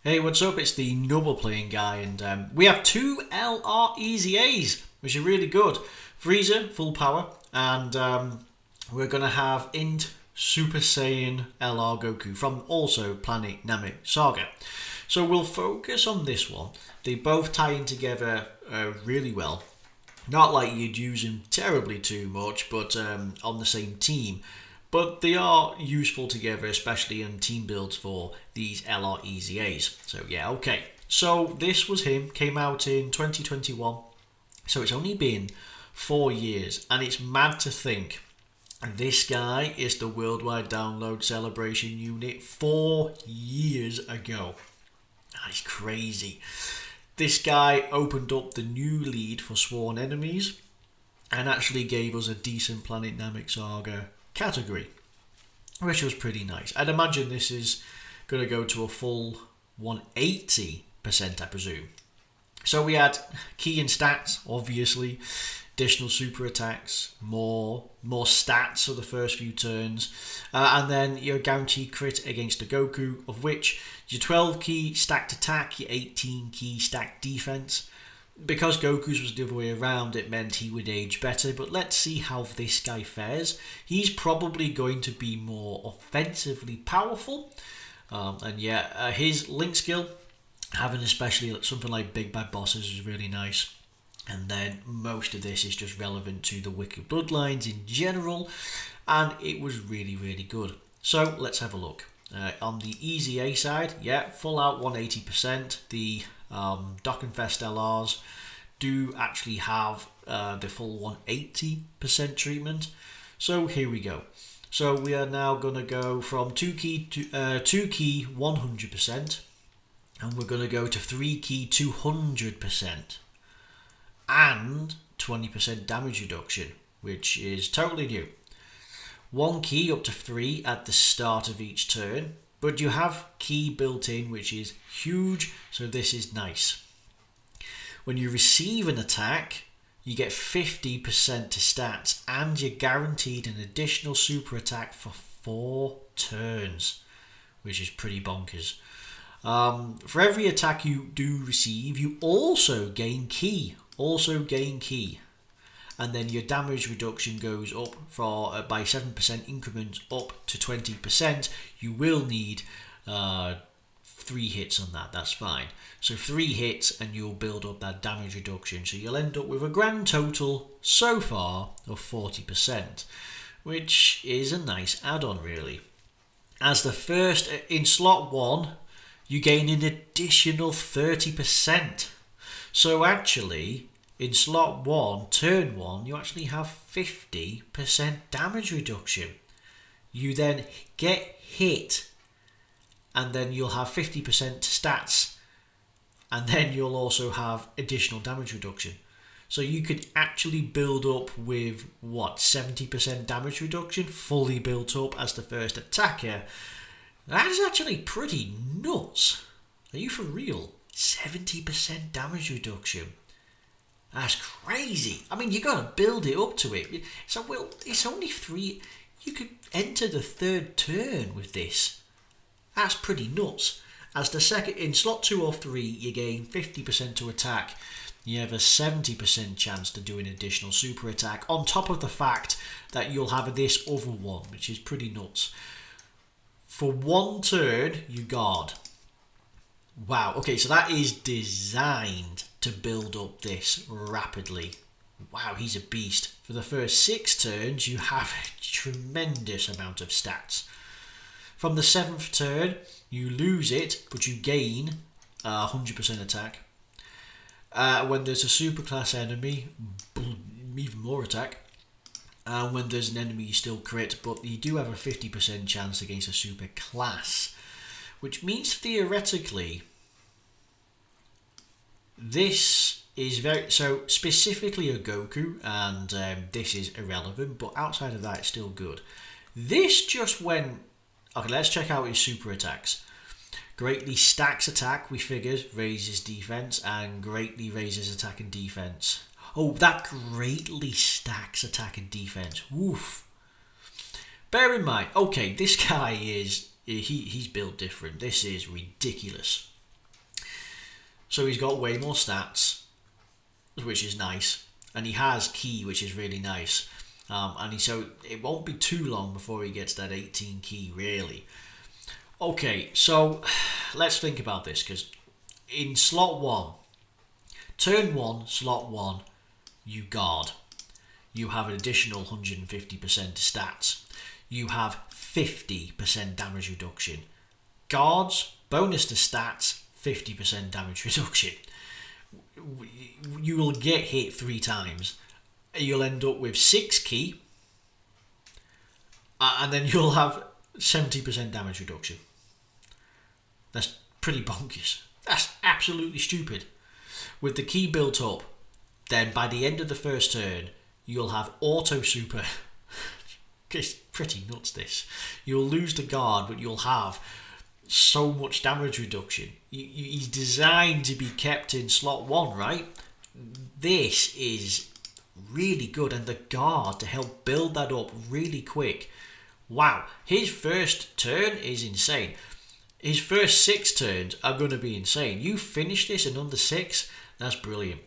Hey, what's up? It's the Noble Playing Guy, and we have two LR EZAs, which are really good. Freeza, full power, and we're going to have Int Super Saiyan LR Goku from also Planet Namek Saga. So we'll focus on this one. They both tie in together really well. Not like you'd use them terribly too much, but on the same team. But they are useful together, especially in team builds for these LR EZAs. So yeah, okay. So this was him, came out in 2021. So it's only been 4 years, and it's mad to think this guy is the worldwide download celebration unit 4 years ago. That's crazy. This guy opened up the new lead for sworn enemies and actually gave us a decent Planet Namek Saga category, which was pretty nice. I'd imagine this is going to go to a full 180%, I presume. So we had key and stats, obviously, additional super attacks, more stats for the first few turns, and then your guaranteed crit against the Goku, of which your 12 key stacked attack, your 18 key stacked defense. Because Goku's was the other way around, it meant he would age better, but let's see how this guy fares. He's probably going to be more offensively powerful, and yeah, his link skill, having especially something like Big Bad Bosses, is really nice. And then most of this is just relevant to the Wicked Bloodlines in general, and it was really, really good. So let's have a look. On the EZA side, yeah, full out 180%. The Dokkenfest LRs do actually have the full 180% treatment. So here we go. So we are now going to go from 2 key to 2 key 100%, and we're going to go to 3 key 200%, and 20% damage reduction, which is totally new. 1 key up to 3 at the start of each turn, but you have key built in, which is huge, so this is nice. When you receive an attack, you get 50% to stats, and you're guaranteed an additional super attack for 4 turns, which is pretty bonkers. For every attack you do receive, you also gain key. And then your damage reduction goes up by 7% increments up to 20%. You will need 3 hits on that, that's fine. So 3 hits and you'll build up that damage reduction. So you'll end up with a grand total so far of 40%, which is a nice add-on really. As the first, in slot 1, you gain an additional 30%. So actually, in slot 1, turn 1, you actually have 50% damage reduction. You then get hit, and then you'll have 50% stats, and then you'll also have additional damage reduction. So you could actually build up with, 70% damage reduction, fully built up as the first attacker. That is actually pretty nuts. Are you for real? 70% damage reduction. That's crazy. I mean, you got to build it up to it. So, well, it's only 3. You could enter the 3rd turn with this. That's pretty nuts. As the second, in slot 2 or 3, you gain 50% to attack. You have a 70% chance to do an additional super attack, on top of the fact that you'll have this other one, which is pretty nuts. For 1 turn, you guard. Wow, okay, so that is designed to build up this rapidly. Wow, he's a beast. For the first 6 turns, you have a tremendous amount of stats. From the 7th turn, you lose it, but you gain 100% attack. When there's a superclass enemy, even more attack. And when there's an enemy, you still crit, but you do have a 50% chance against a superclass. Which means theoretically, this is very, so specifically a Goku, and this is irrelevant, but outside of that, it's still good. This just went, okay, let's check out his super attacks. Greatly stacks attack, we figured, raises defense, and greatly raises attack and defense. Oh, that greatly stacks attack and defense. Woof. Bear in mind, okay, this guy is, he's built different. This is ridiculous. So he's got way more stats, which is nice. And he has key, which is really nice. So it won't be too long before he gets that 18 key, really. Okay, so let's think about this, because in slot 1, turn 1, slot 1, you guard. You have an additional 150% stats. You have 50% damage reduction. Guards, bonus to stats, 50% damage reduction. You will get hit 3 times. You'll end up with 6 key, and then you'll have 70% damage reduction. That's pretty bonkers. That's absolutely stupid. With the key built up, then by the end of the first turn, you'll have auto super. It's pretty nuts, this. You'll lose the guard, but you'll have so much damage reduction. He's designed to be kept in slot 1, right? This is really good, and the guard to help build that up really quick. Wow, his first turn is insane. His first 6 turns are going to be insane. You finish this in under 6, that's brilliant.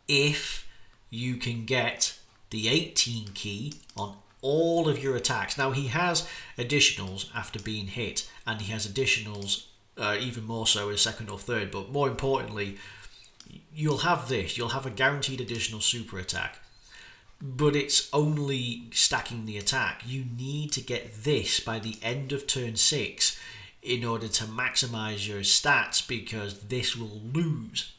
If you can get the 18 key on all of your attacks. Now he has additionals after being hit, and he has additionals even more so in second or third, but more importantly, you'll have this. You'll have a guaranteed additional super attack, but it's only stacking the attack. You need to get this by the end of turn 6 in order to maximize your stats, because this will lose.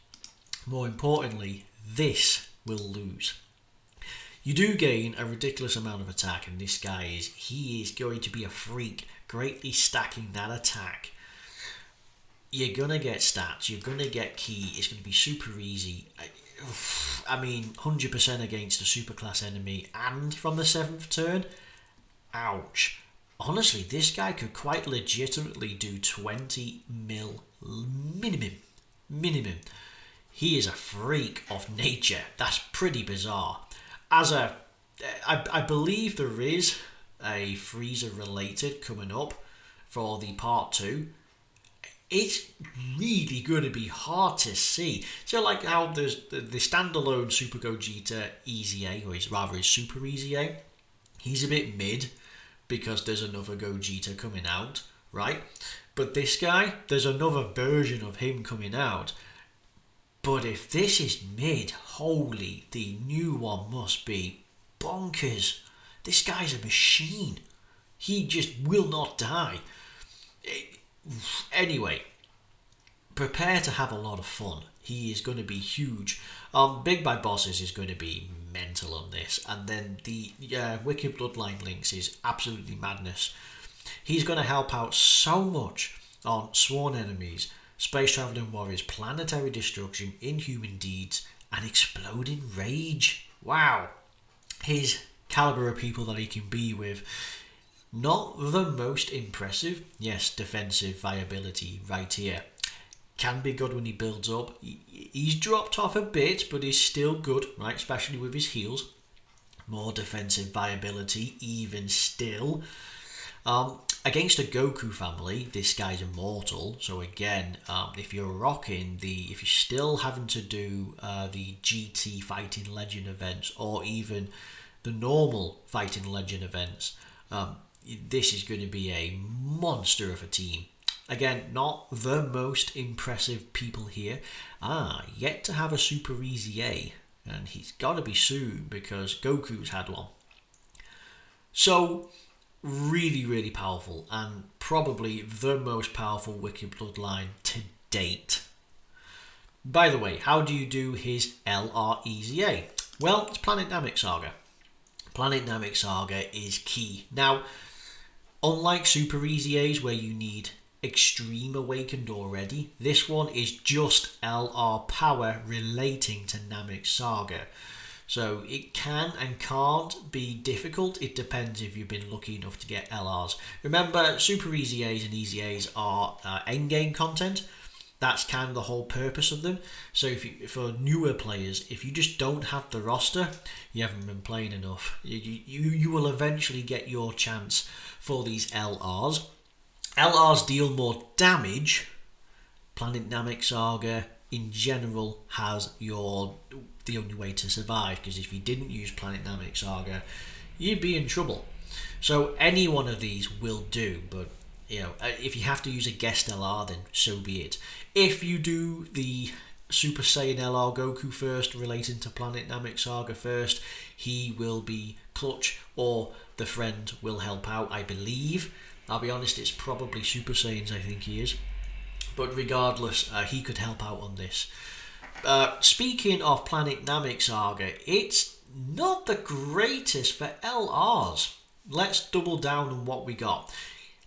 More importantly, this will lose. You do gain a ridiculous amount of attack, and this guy is going to be a freak, greatly stacking that attack. You're going to get stats, you're going to get key, it's going to be super easy. I mean, 100% against a superclass enemy, and from the 7th turn, ouch. Honestly, this guy could quite legitimately do 20 mil minimum. He is a freak of nature. That's pretty bizarre. I believe there is a Freeza related coming up for the part 2. It's really going to be hard to see. So like how there's the standalone Super Gogeta Easy A, or his Super Easy A, he's a bit mid because there's another Gogeta coming out, right? But this guy, there's another version of him coming out. But if this is mid, holy, the new one must be bonkers. This guy's a machine. He just will not die. Anyway, prepare to have a lot of fun. He is going to be huge. Big Bad Bosses is going to be mental on this. And then the Wicked Bloodline Links is absolutely madness. He's going to help out so much on Sworn Enemies, Space Traveling Warriors, Planetary Destruction, Inhuman Deeds, and Exploding Rage. Wow. His caliber of people that he can be with. Not the most impressive. Yes, defensive viability right here. Can be good when he builds up. He's dropped off a bit, but he's still good, right? Especially with his heals. More defensive viability, even still. Against a Goku family, this guy's immortal. So again, if you're still having to do the GT Fighting Legend events, or even the normal Fighting Legend events, this is going to be a monster of a team. Again, not the most impressive people here. Yet to have a Super Easy A, and he's got to be soon because Goku's had one. So, really, really powerful, and probably the most powerful Wicked Bloodline to date. By the way, how do you do his LR Easy A? Well, it's Planet Namek Saga. Planet Namek Saga is key. Now, unlike Super Easy A's where you need Extreme Awakened already, this one is just LR power relating to Namek Saga. So it can and can't be difficult. It depends if you've been lucky enough to get LRs. Remember, Super Easy A's and Easy A's are endgame content. That's kind of the whole purpose of them. So for newer players, if you just don't have the roster, you haven't been playing enough. You will eventually get your chance for these LRs. LRs deal more damage. Planet Namek Saga in general has the only way to survive, because if you didn't use Planet Namek Saga, you'd be in trouble. So any one of these will do, but if you have to use a guest LR, then so be it. If you do the Super Saiyan LR Goku first, relating to Planet Namek Saga first, he will be clutch, or the friend will help out, I believe. I'll be honest, it's probably Super Saiyans, I think he is. But regardless, he could help out on this. Speaking of Planet Namek Saga, it's not the greatest for LRs. Let's double down on what we got.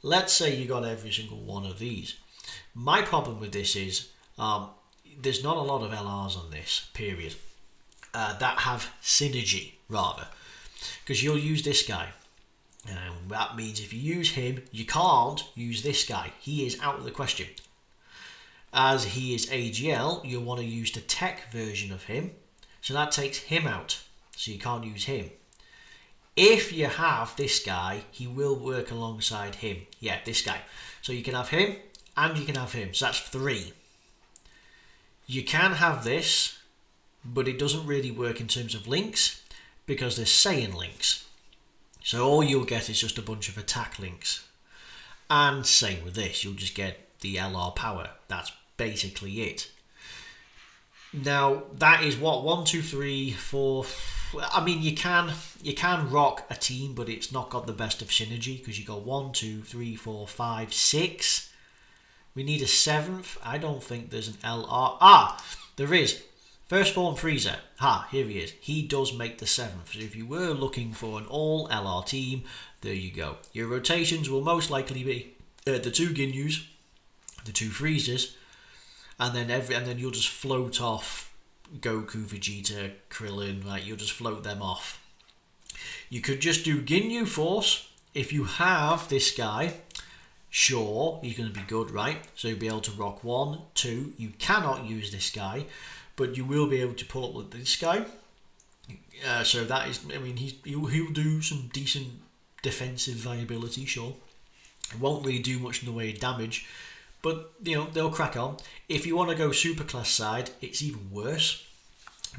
Let's say you got every single one of these. My problem with this is there's not a lot of LRs on this, period, that have synergy, rather. Because you'll use this guy. That means if you use him, you can't use this guy. He is out of the question. As he is AGL, you'll want to use the tech version of him. So that takes him out. So you can't use him. If you have this guy, he will work alongside him. Yeah, this guy. So you can have him and you can have him. So that's 3. You can have this, but it doesn't really work in terms of links because there's Saiyan links. So all you'll get is just a bunch of attack links. And same with this, you'll just get the LR power. That's basically it. Now, that is what, 1, 2, 3, 4... I mean, you can rock a team, but it's not got the best of synergy, because you got 1, 2, 3, 4, 5, 6. We need a 7th. I don't think there's an LR. Ah, there is. First form Freeza. Here he is. He does make the 7th. So if you were looking for an all LR team, there you go. Your rotations will most likely be the 2 Ginyus, the 2 Freezers, and then you'll just float off Goku, Vegeta, Krillin, right? You'll just float them off. You could just do Ginyu Force. If you have this guy, sure, he's going to be good, right? So you'll be able to rock 1, 2. You cannot use this guy, but you will be able to pull up with this guy. So that is, I mean, he'll do some decent defensive viability, sure. It won't really do much in the way of damage, but they'll crack on. If you want to go super class side, it's even worse,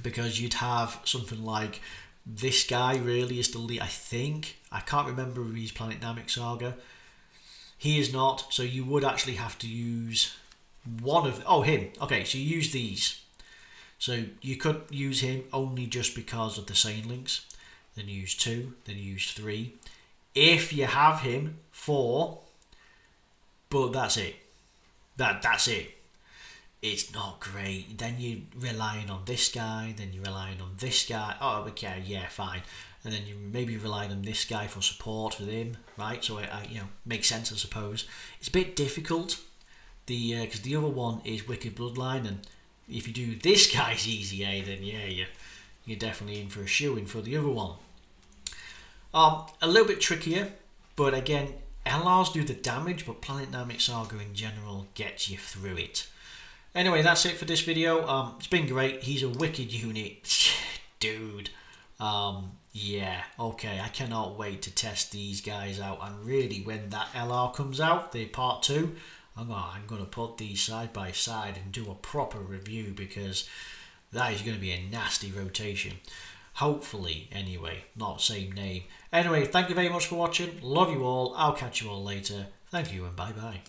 because you'd have something like this guy really is the lead. I think, I can't remember if he's Planet Namek Saga. He is not, so you would actually have to use one of... Oh, him. Okay, so you use these. So you could use him only just because of the Saiyan links. Then you use 2, then you use 3. If you have him, 4. But that's it. That's it. It's not great. Then you're relying on this guy, then you're relying on this guy. Oh, okay, yeah, fine. And then you maybe relying on this guy for support for him, right? So it makes sense, I suppose. It's a bit difficult, because the other one is Wicked Bloodline, and if you do this guy's easy A, then yeah, you're definitely in for a shoe-in for the other one. A little bit trickier, but again, LRs do the damage, but Planet Namek Saga in general gets you through it. Anyway, that's it for this video. It's been great. He's a wicked unit. Dude. Yeah, okay. I cannot wait to test these guys out. And really, when that LR comes out, the part 2, I'm going to put these side by side and do a proper review, because that is going to be a nasty rotation. Hopefully, anyway. Not same name. Anyway, thank you very much for watching. Love you all. I'll catch you all later. Thank you and bye-bye.